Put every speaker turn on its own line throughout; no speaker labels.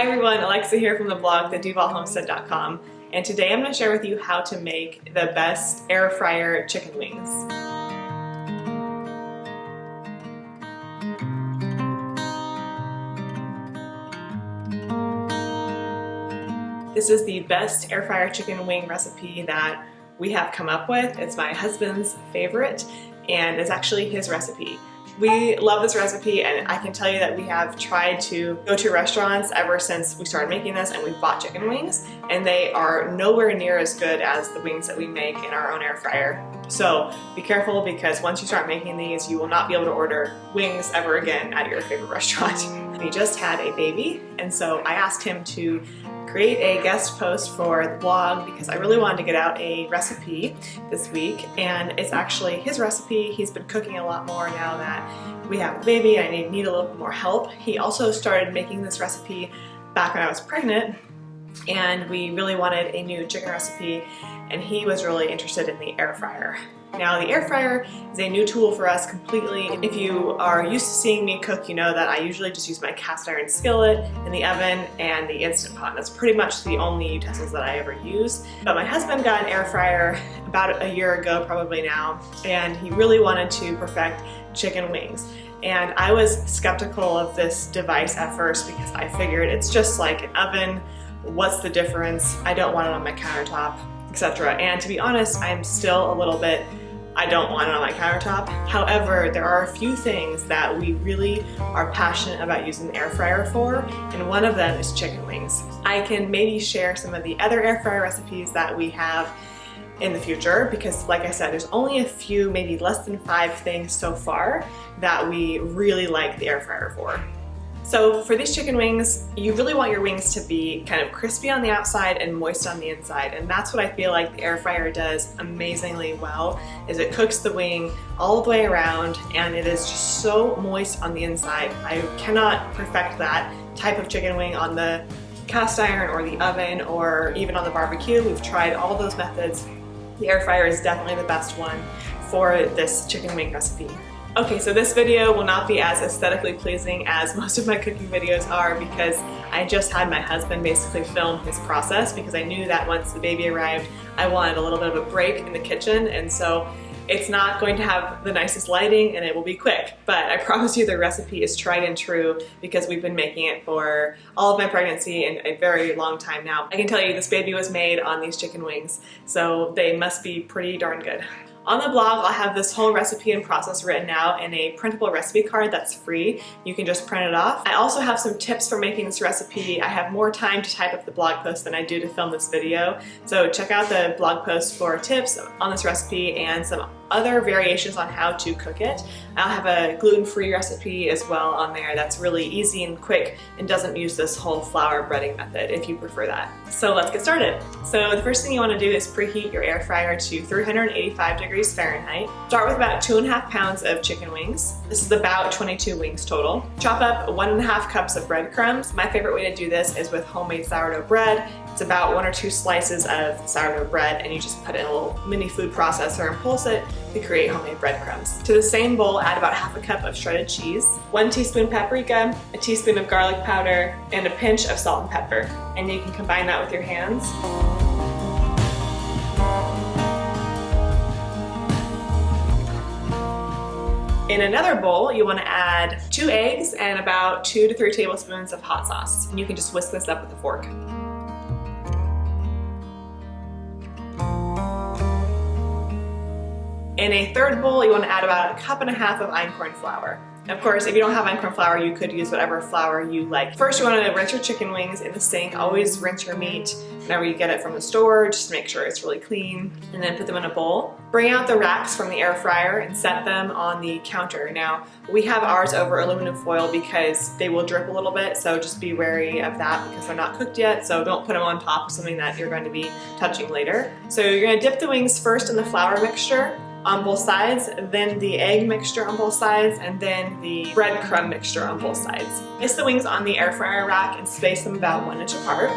everyone, Alexa here from the blog, theduvallhomestead.com, and today I'm going to share with you how to make the best air fryer chicken wings. This is the best air fryer chicken wing recipe that we have come up with. It's my husband's favorite, and it's actually his recipe. We love this recipe, and I can tell you that we have tried to go to restaurants ever since we started making this, and we've bought chicken wings, and they are nowhere near as good as the wings that we make in our own air fryer. So be careful, because once you start making these, you will not be able to order wings ever again at your favorite restaurant. We just had a baby, and so I asked him to create a guest post for the blog because I really wanted to get out a recipe this week, and it's actually his recipe. He's been cooking a lot more now that we have a baby and I need a little bit more help. He also started making this recipe back when I was pregnant, and we really wanted a new chicken recipe, and he was really interested in the air fryer. Now, the air fryer is a new tool for us completely. If you are used to seeing me cook, you know that I usually just use my cast iron skillet in the oven and the Instant Pot. That's pretty much the only utensils that I ever use. But my husband got an air fryer about a year ago, probably now, and he really wanted to perfect chicken wings. And I was skeptical of this device at first because I figured it's just like an oven. What's the difference? I don't want it on my countertop, etc. And to be honest, I'm still a little bit, I don't want it on my countertop. However, there are a few things that we really are passionate about using the air fryer for, and one of them is chicken wings. I can maybe share some of the other air fryer recipes that we have in the future, because like I said, there's only a few, maybe less than 5 things so far that we really like the air fryer for. So for these chicken wings, you really want your wings to be kind of crispy on the outside and moist on the inside, and that's what I feel like the air fryer does amazingly well, is it cooks the wing all the way around, and it is just so moist on the inside. I cannot perfect that type of chicken wing on the cast iron or the oven or even on the barbecue. We've tried all those methods. The air fryer is definitely the best one for this chicken wing recipe. Okay, so this video will not be as aesthetically pleasing as most of my cooking videos are, because I just had my husband basically film his process, because I knew that once the baby arrived, I wanted a little bit of a break in the kitchen, and so it's not going to have the nicest lighting and it will be quick. But I promise you the recipe is tried and true, because we've been making it for all of my pregnancy and a very long time now. I can tell you this baby was made on these chicken wings, so they must be pretty darn good. On the blog, I'll have this whole recipe and process written out in a printable recipe card that's free. You can just print it off. I also have some tips for making this recipe. I have more time to type up the blog post than I do to film this video. So check out the blog post for tips on this recipe and some other variations on how to cook it. I'll have a gluten-free recipe as well on there that's really easy and quick and doesn't use this whole flour breading method if you prefer that. So let's get started. So the first thing you want to do is preheat your air fryer to 385 degrees Fahrenheit. Start with about 2.5 pounds of chicken wings. This is about 22 wings total. Chop up 1.5 cups of breadcrumbs. My favorite way to do this is with homemade sourdough bread. It's about 1 or 2 slices of sourdough bread, and you just put it in a little mini food processor and pulse it to create homemade breadcrumbs. To the same bowl, add about 1/2 cup of shredded cheese, 1 teaspoon paprika, a teaspoon of garlic powder, and a pinch of salt and pepper. And you can combine that with your hands. In another bowl, you want to add 2 eggs and about 2 to 3 tablespoons of hot sauce. And you can just whisk this up with a fork. In a third bowl, you want to add about 1.5 cups of einkorn flour. Of course, if you don't have einkorn flour, you could use whatever flour you like. First, you want to rinse your chicken wings in the sink. Always rinse your meat whenever you get it from the store. Just make sure it's really clean, and then put them in a bowl. Bring out the racks from the air fryer and set them on the counter. Now, we have ours over aluminum foil because they will drip a little bit, so just be wary of that because they're not cooked yet, so don't put them on top of something that you're going to be touching later. So you're going to dip the wings first in the flour mixture on both sides, then the egg mixture on both sides, and then the breadcrumb mixture on both sides. Place the wings on the air fryer rack and space them about 1 inch apart.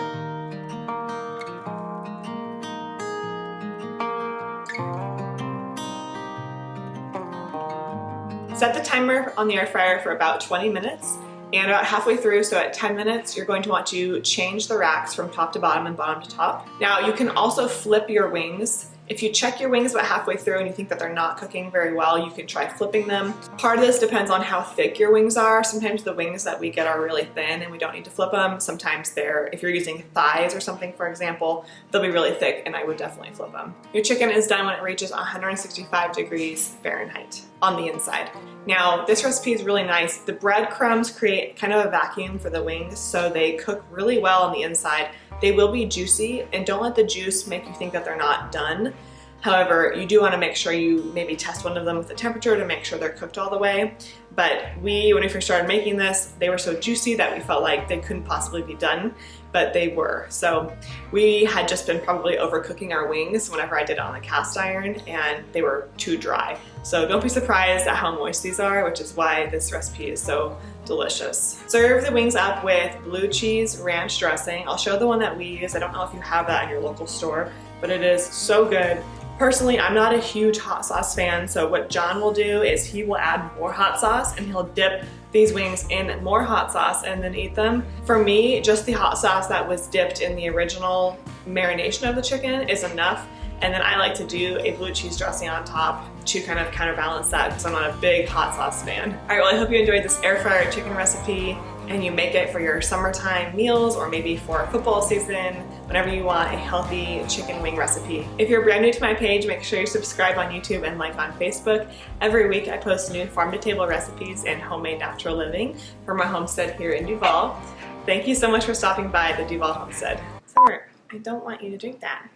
Set the timer on the air fryer for about 20 minutes And about halfway through, so at 10 minutes, you're going to want to change the racks from top to bottom and bottom to top. Now you can also flip your wings. If you check your wings about halfway through and you think that they're not cooking very well, you can try flipping them. Part of this depends on how thick your wings are. Sometimes the wings that we get are really thin and we don't need to flip them. Sometimes if you're using thighs or something, for example, they'll be really thick and I would definitely flip them. Your chicken is done when it reaches 165 degrees Fahrenheit on the inside. Now, this recipe is really nice. The breadcrumbs create kind of a vacuum for the wings, so they cook really well on the inside. They will be juicy, and don't let the juice make you think that they're not done. However, you do want to make sure you maybe test one of them with the temperature to make sure they're cooked all the way. But when we first started making this, they were so juicy that we felt like they couldn't possibly be done, but they were. So we had just been probably overcooking our wings whenever I did it on the cast iron, and they were too dry. So don't be surprised at how moist these are, which is why this recipe is so delicious. Serve the wings up with blue cheese ranch dressing. I'll show the one that we use. I don't know if you have that in your local store, but it is so good. Personally, I'm not a huge hot sauce fan, so what John will do is he will add more hot sauce and he'll dip these wings in more hot sauce and then eat them. For me, just the hot sauce that was dipped in the original marination of the chicken is enough. And then I like to do a blue cheese dressing on top to kind of counterbalance that because I'm not a big hot sauce fan. All right, well, I hope you enjoyed this air fryer chicken recipe and you make it for your summertime meals or maybe for football season, whenever you want a healthy chicken wing recipe. If you're brand new to my page, make sure you subscribe on YouTube and like on Facebook. Every week I post new farm-to-table recipes and homemade natural living from my homestead here in Duvall. Thank you so much for stopping by the Duvall Homestead. Summer, I don't want you to drink that.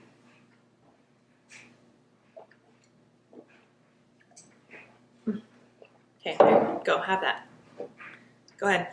Okay, there, go, have that. Go ahead.